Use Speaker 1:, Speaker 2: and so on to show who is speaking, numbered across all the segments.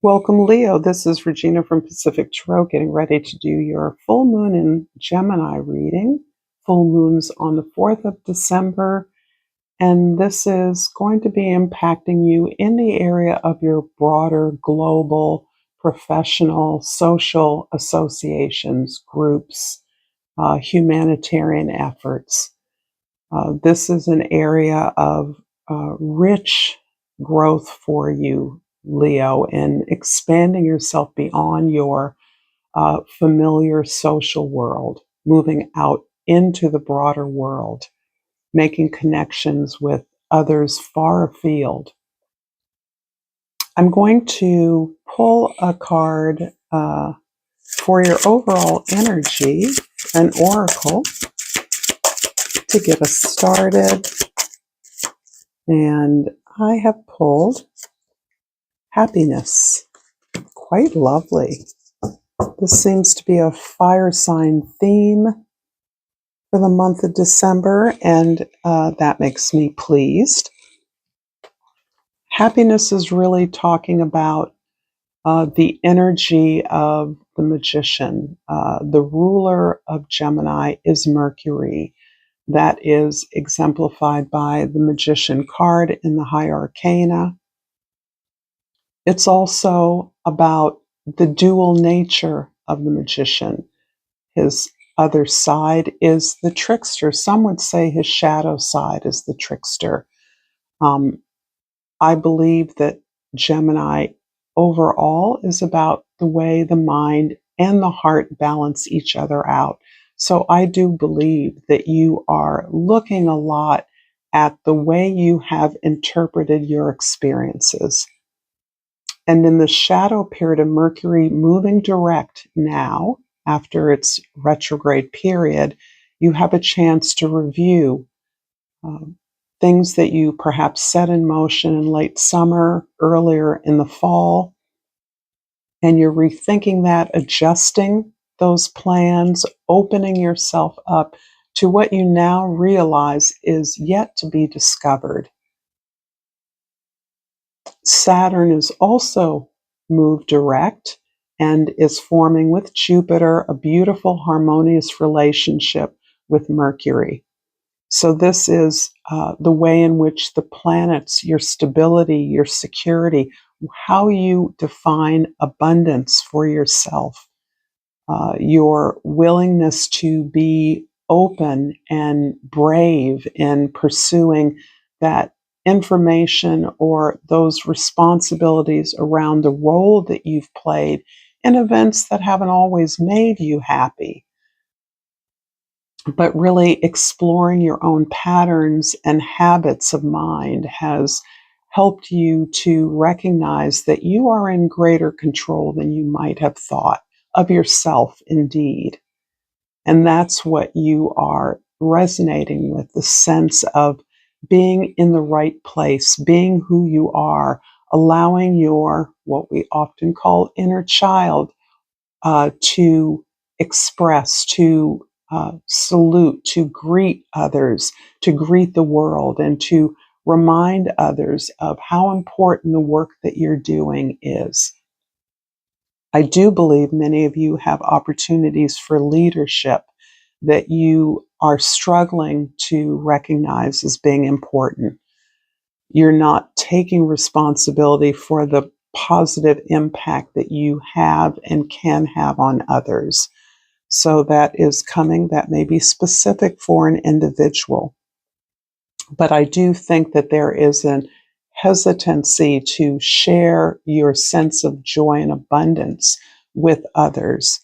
Speaker 1: Welcome, Leo. This is Regina from Pacific Tarot, getting ready to do your full moon in Gemini reading. Full moon's on the 4th of December, and this is going to be impacting you in the area of your broader global, professional, social associations, groups, humanitarian efforts. This is an area of rich growth for you, Leo, in expanding yourself beyond your familiar social world, moving out into the broader world, making connections with others far afield. I'm going to pull a card for your overall energy, an oracle, to get us started. And I have pulled happiness. Quite lovely. This seems to be a fire sign theme for the month of December, and that makes me pleased. Happiness is really talking about the energy of the magician. The ruler of Gemini is Mercury. That is exemplified by the magician card in the High Arcana. It's also about the dual nature of the magician. His other side is the trickster. Some would say his shadow side is the trickster. I believe that Gemini overall is about the way the mind and the heart balance each other out. So I do believe that you are looking a lot at the way you have interpreted your experiences. And in the shadow period of Mercury moving direct now, after its retrograde period, you have a chance to review things that you perhaps set in motion in late summer, earlier in the fall, and you're rethinking that, adjusting those plans, opening yourself up to what you now realize is yet to be discovered. Saturn is also moved direct and is forming with Jupiter a beautiful harmonious relationship with Mercury. So this is the way in which the planets, your stability, your security, how you define abundance for yourself, your willingness to be open and brave in pursuing that information or those responsibilities around the role that you've played in events that haven't always made you happy, but really exploring your own patterns and habits of mind has helped you to recognize that you are in greater control than you might have thought of yourself, indeed. And that's what you are resonating with, the sense of being in the right place, being who you are, allowing your, what we often call inner child, to express, to salute, to greet others, to greet the world, and to remind others of how important the work that you're doing is. I do believe many of you have opportunities for leadership that you are struggling to recognize as being important. You're not taking responsibility for the positive impact that you have and can have on others. So that is coming. That may be specific for an individual. But I do think that there is an hesitancy to share your sense of joy and abundance with others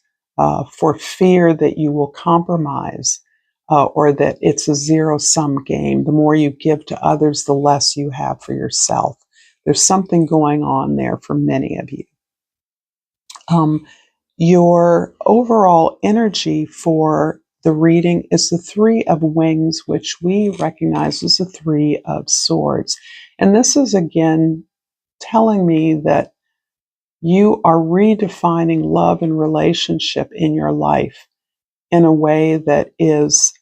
Speaker 1: for fear that you will compromise or that it's a zero-sum game. The more you give to others, the less you have for yourself. There's something going on there for many of you. Your overall energy for the reading is the Three of Wings, which we recognize as the Three of Swords. And this is again telling me that you are redefining love and relationship in your life in a way that is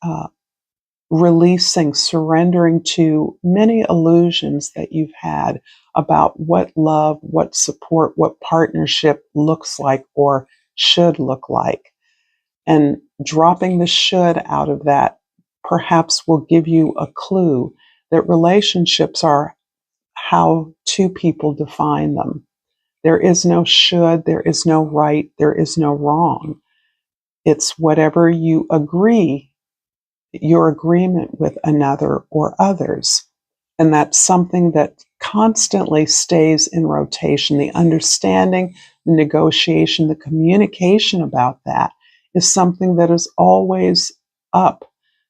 Speaker 1: releasing, surrendering to many illusions that you've had about what love, what support, what partnership looks like or should look like. And dropping the should out of that perhaps will give you a clue that relationships are how two people define them. There is no should, there is no right, there is no wrong. It's whatever you agree, your agreement with another or others. And that's something that constantly stays in rotation. The understanding, the negotiation, the communication about that is something that is always up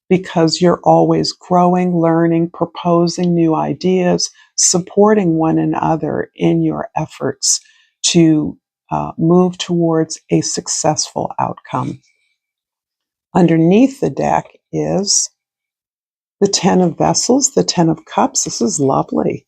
Speaker 1: because you're always growing, learning, proposing new ideas, supporting one another in your efforts to move towards a successful outcome. Underneath the deck is the Ten of Vessels, the Ten of Cups. This is lovely.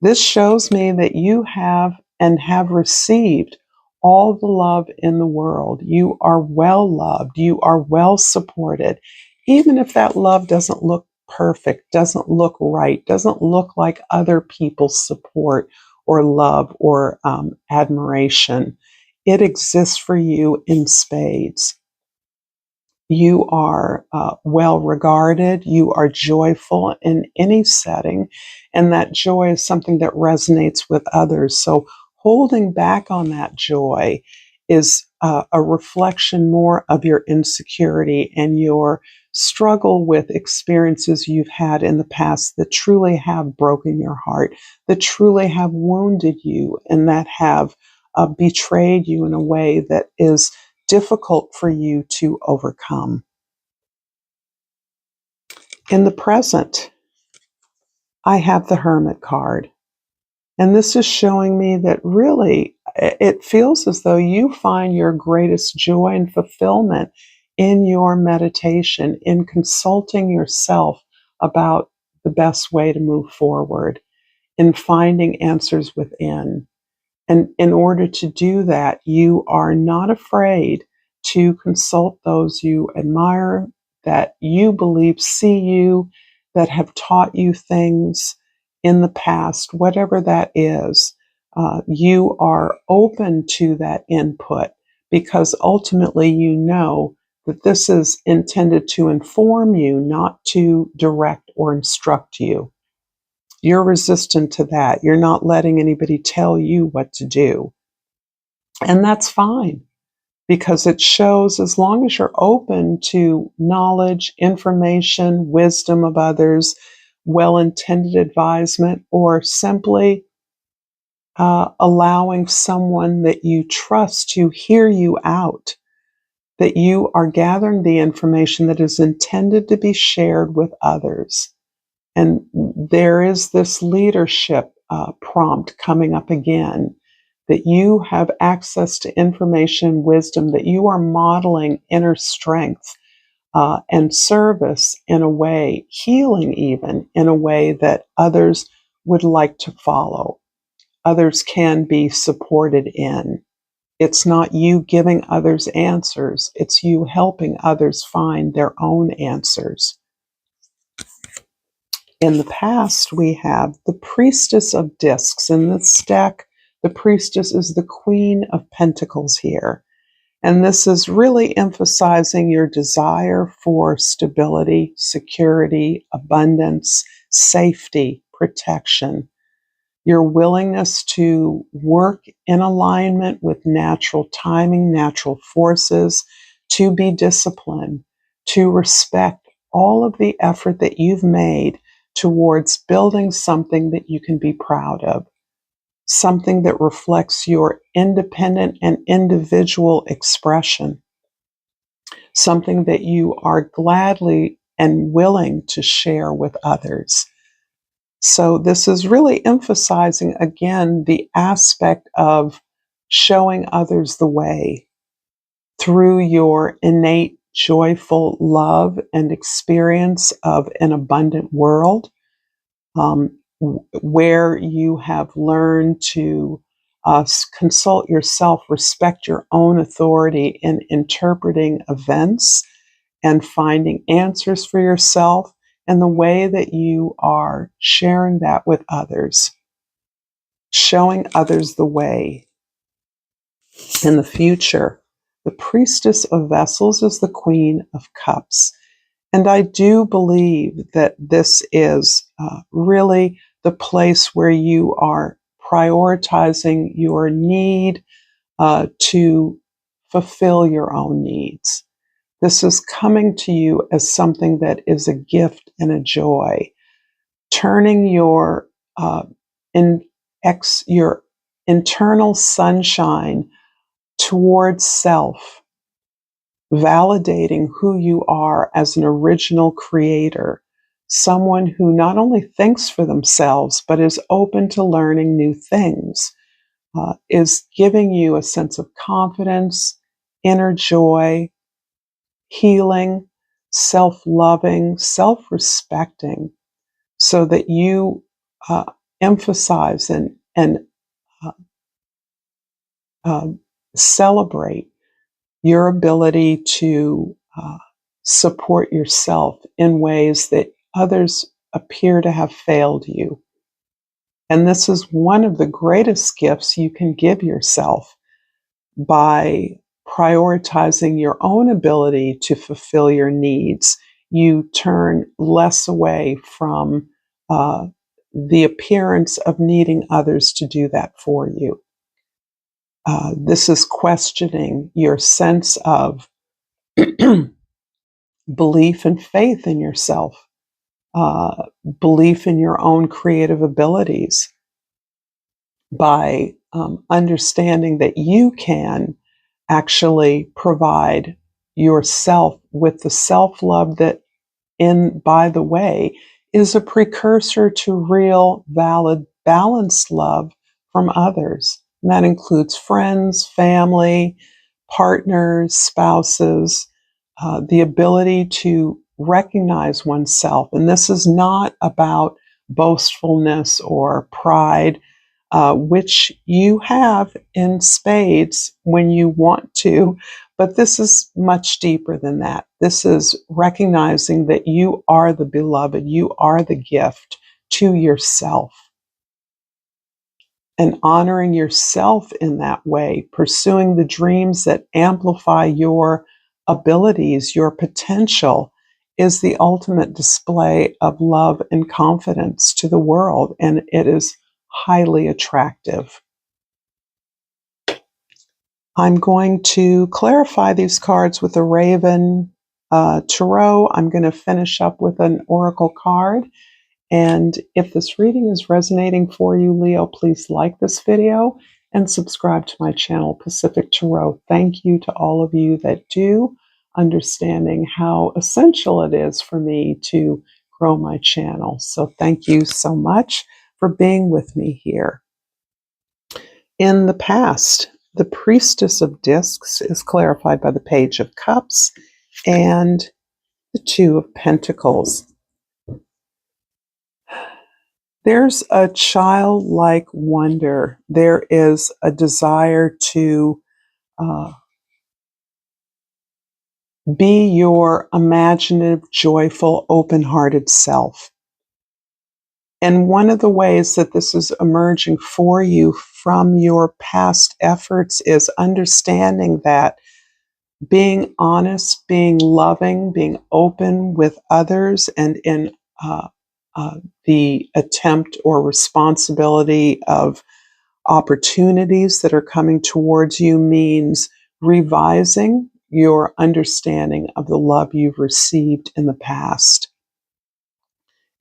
Speaker 1: This shows me that you have and have received all the love in the world. You are well loved. You are well supported. Even if that love doesn't look perfect, doesn't look right, doesn't look like other people's support or love or admiration, it exists for you in spades. You are well regarded. You are joyful in any setting. And that joy is something that resonates with others. So holding back on that joy is a reflection more of your insecurity and your struggle with experiences you've had in the past that truly have broken your heart, that truly have wounded you, and that have betrayed you in a way that is difficult for you to overcome. In the present, I have the Hermit card. And this is showing me that really it feels as though you find your greatest joy and fulfillment in your meditation, in consulting yourself about the best way to move forward, in finding answers within. And in order to do that, you are not afraid to consult those you admire, that you believe see you, that have taught you things in the past, whatever that is. You are open to that input because ultimately you know that this is intended to inform you, not to direct or instruct you. You're resistant to that. You're not letting anybody tell you what to do. And that's fine because it shows as long as you're open to knowledge, information, wisdom of others, well intended advisement, or simply allowing someone that you trust to hear you out, that you are gathering the information that is intended to be shared with others. And there is this leadership prompt coming up again, that you have access to information, wisdom, that you are modeling inner strength and service in a way, healing even, in a way that others would like to follow. Others can be supported in. It's not you giving others answers, it's you helping others find their own answers. In the past, we have the Priestess of Discs. In this deck, the Priestess is the Queen of Pentacles here. And this is really emphasizing your desire for stability, security, abundance, safety, protection, your willingness to work in alignment with natural timing, natural forces, to be disciplined, to respect all of the effort that you've made towards building something that you can be proud of, something that reflects your independent and individual expression, something that you are gladly and willing to share with others. So this is really emphasizing, again, the aspect of showing others the way through your innate, joyful love and experience of an abundant world, where you have learned to consult yourself, respect your own authority in interpreting events and finding answers for yourself, And the way that you are sharing that with others, showing others the way in the future. The priestess of vessels is the queen of cups. And I do believe that this is really the place where you are prioritizing your need to fulfill your own needs. This is coming to you as something that is a gift and a joy, turning uh, your internal sunshine towards self, validating who you are as an original creator, someone who not only thinks for themselves, but is open to learning new things, is giving you a sense of confidence, inner joy, healing, self loving, self respecting, so that you uh, emphasize and uh, um, celebrate your ability to support yourself in ways that others appear to have failed you. And this is one of the greatest gifts you can give yourself by prioritizing your own ability to fulfill your needs. You turn less away from the appearance of needing others to do that for you. This is questioning your sense of belief and faith in yourself, belief in your own creative abilities by understanding that you can actually provide yourself with the self love that, by the way, is a precursor to real, valid, balanced love from others. And that includes friends, family, partners, spouses, the ability to recognize oneself. And this is not about boastfulness or pride, which you have in spades when you want to. But this is much deeper than that. This is recognizing that you are the beloved, you are the gift to yourself, and honoring yourself in that way, pursuing the dreams that amplify your abilities, your potential, is the ultimate display of love and confidence to the world, and it is highly attractive. I'm going to clarify these cards with a Raven Tarot. I'm going to finish up with an Oracle card. And if this reading is resonating for you, Leo, please like this video and subscribe to my channel, Pacific Tarot. Thank you to all of you that do, understanding how essential it is for me to grow my channel. So thank you so much for being with me here. In the past, the Priestess of Discs is clarified by the Page of Cups and the Two of Pentacles. There's a childlike wonder. There is a desire to be your imaginative, joyful, open-hearted self. And one of the ways that this is emerging for you from your past efforts is understanding that being honest, being loving, being open with others, and in the attempt or responsibility of opportunities that are coming towards you means revising your understanding of the love you've received in the past.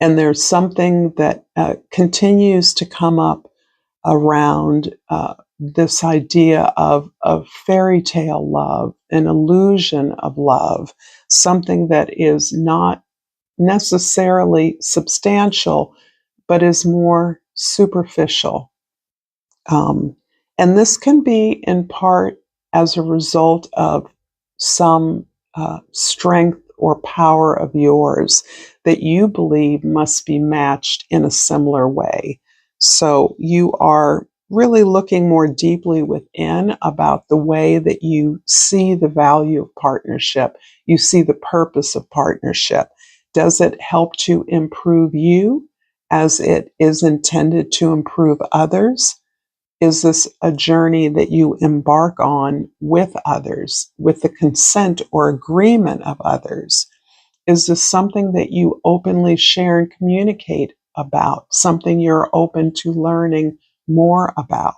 Speaker 1: And there's something that continues to come up around this idea of fairy tale love, an illusion of love, something that is not necessarily substantial, but is more superficial. And this can be in part as a result of some strength or power of yours that you believe must be matched in a similar way. So you are really looking more deeply within about the way that you see the value of partnership, you see the purpose of partnership. Does it help to improve you as it is intended to improve others? Is this a journey that you embark on with others, with the consent or agreement of others? Is this something that you openly share and communicate about, something you're open to learning more about?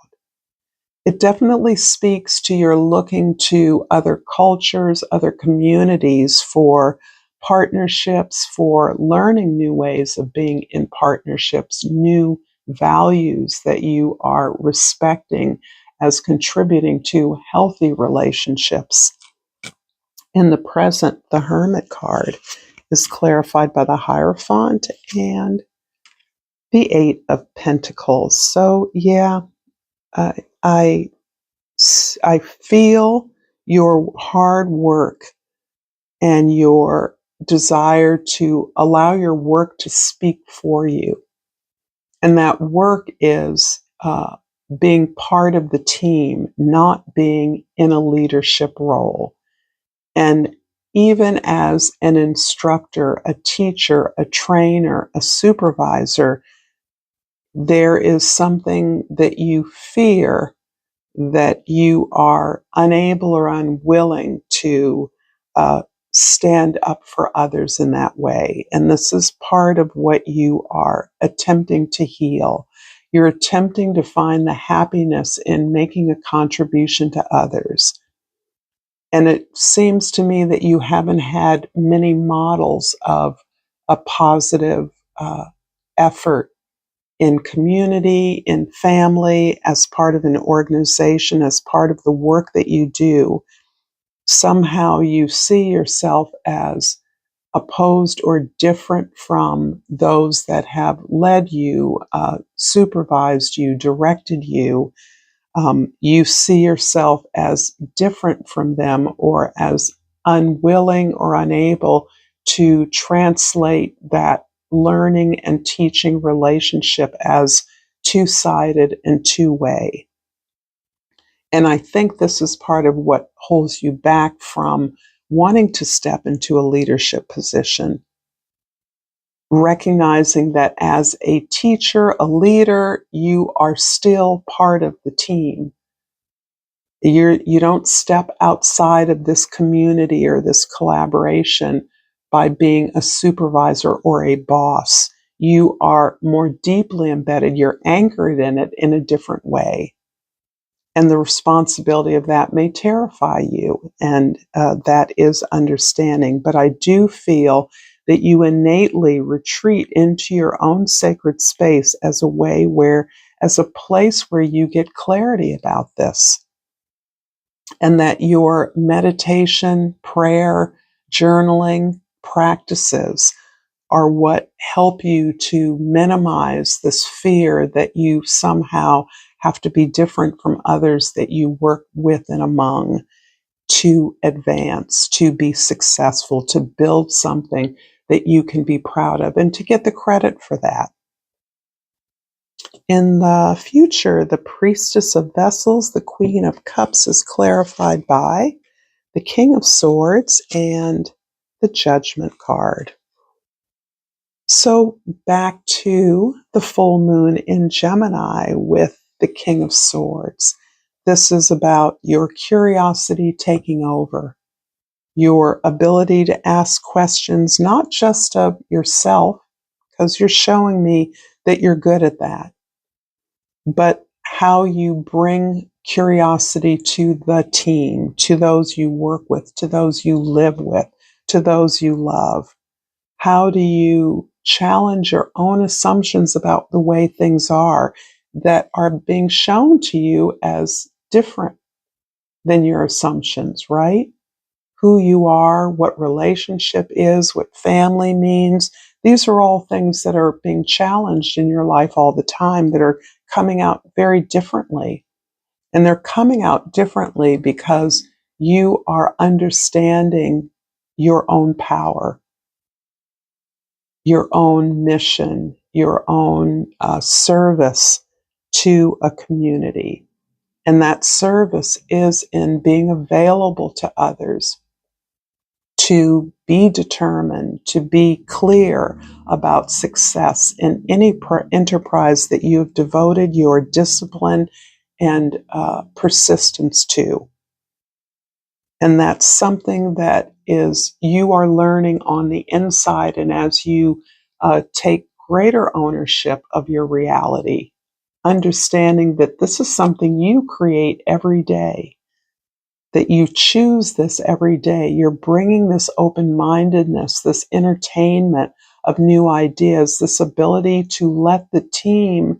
Speaker 1: It definitely speaks to your looking to other cultures, other communities for partnerships, for learning new ways of being in partnerships, new values that you are respecting as contributing to healthy relationships. In the present, the Hermit card is clarified by the Hierophant and the Eight of Pentacles. So, yeah, uh, I I feel your hard work and your desire to allow your work to speak for you. And that work is being part of the team, not being in a leadership role. And even as an instructor, a teacher, a trainer, a supervisor, there is something that you fear that you are unable or unwilling to uh, stand up for others in that way. And this is part of what you are attempting to heal. You're attempting to find the happiness in making a contribution to others. And it seems to me that you haven't had many models of a positive effort in community, in family, as part of an organization, as part of the work that you do. Somehow you see yourself as opposed or different from those that have led you, supervised you, directed you. You see yourself as different from them or as unwilling or unable to translate that learning and teaching relationship as two-sided and two-way. And I think this is part of what holds you back from wanting to step into a leadership position. Recognizing that as a teacher, a leader, you are still part of the team. You don't step outside of this community or this collaboration by being a supervisor or a boss. You are more deeply embedded. You're anchored in it in a different way. And the responsibility of that may terrify you, and that is understanding. But I do feel that you innately retreat into your own sacred space as a way where, as a place where you get clarity about this. And that your meditation, prayer, journaling practices are what help you to minimize this fear that you somehow have to be different from others that you work with and among to advance, to be successful, to build something that you can be proud of, and to get the credit for that. In the future, the Priestess of Vessels, the Queen of Cups, is clarified by the King of Swords and the Judgment card. So back to the full moon in Gemini with the King of Swords. This is about your curiosity taking over, your ability to ask questions, not just of yourself, because you're showing me that you're good at that, but how you bring curiosity to the team, to those you work with, to those you live with, to those you love. How do you challenge your own assumptions about the way things are that are being shown to you as different than your assumptions, right? Who you are, what relationship is, what family means. These are all things that are being challenged in your life all the time that are coming out very differently. And they're coming out differently because you are understanding your own power, your own mission, your own service to a community. And that service is in being available to others to be determined, to be clear about success in any enterprise that you have devoted your discipline and persistence to. And that's something that is you are learning on the inside. And as you take greater ownership of your reality, understanding that this is something you create every day, that you choose this every day, you're bringing this open-mindedness, this entertainment of new ideas, this ability to let the team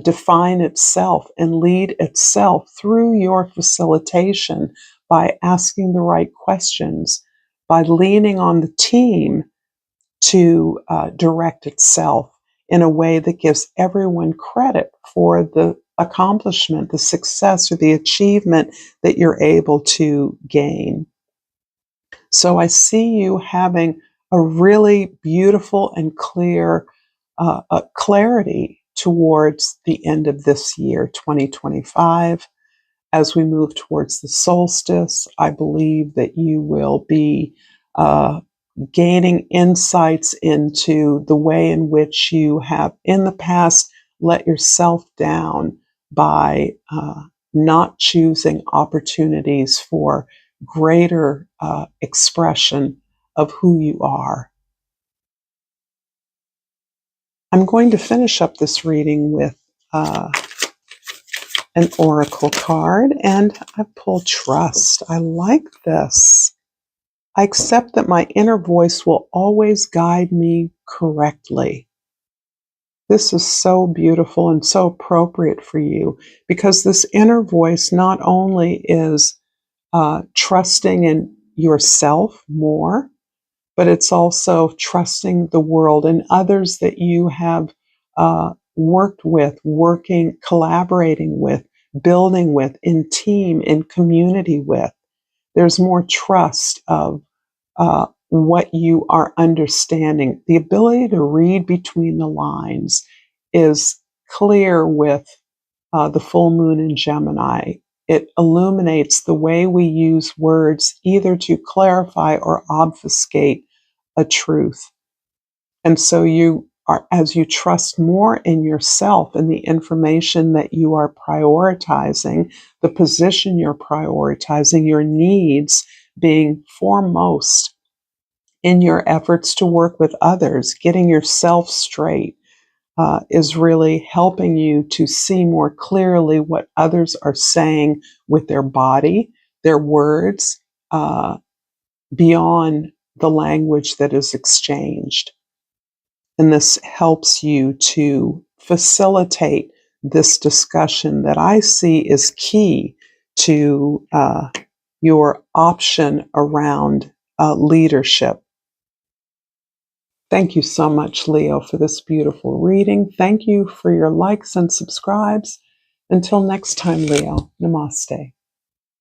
Speaker 1: define itself and lead itself through your facilitation by asking the right questions, by leaning on the team to direct itself in a way that gives everyone credit for the accomplishment, the success, or the achievement that you're able to gain. So I see you having a really beautiful and clear clarity towards the end of this year, 2025. As we move towards the solstice, I believe that you will be gaining insights into the way in which you have in the past let yourself down by not choosing opportunities for greater expression of who you are. I'm going to finish up this reading with an oracle card, and I pulled Trust. I like this. I accept that my inner voice will always guide me correctly. This is so beautiful and so appropriate for you, because this inner voice not only is trusting in yourself more, but it's also trusting the world and others that you have worked with, collaborating with, building with, in team, in community with. There's more trust of what you are understanding. The ability to read between the lines is clear with the full moon in Gemini. It illuminates the way we use words either to clarify or obfuscate a truth. And so you are, as you trust more in yourself and the information that you are prioritizing, the position you're prioritizing, your needs being foremost in your efforts to work with others, getting yourself straight, is really helping you to see more clearly what others are saying with their body, their words, beyond the language that is exchanged. And this helps you to facilitate this discussion that I see is key to your option around leadership. Thank you so much, Leo, for this beautiful reading. Thank you for your likes and subscribes. Until next time, Leo, namaste.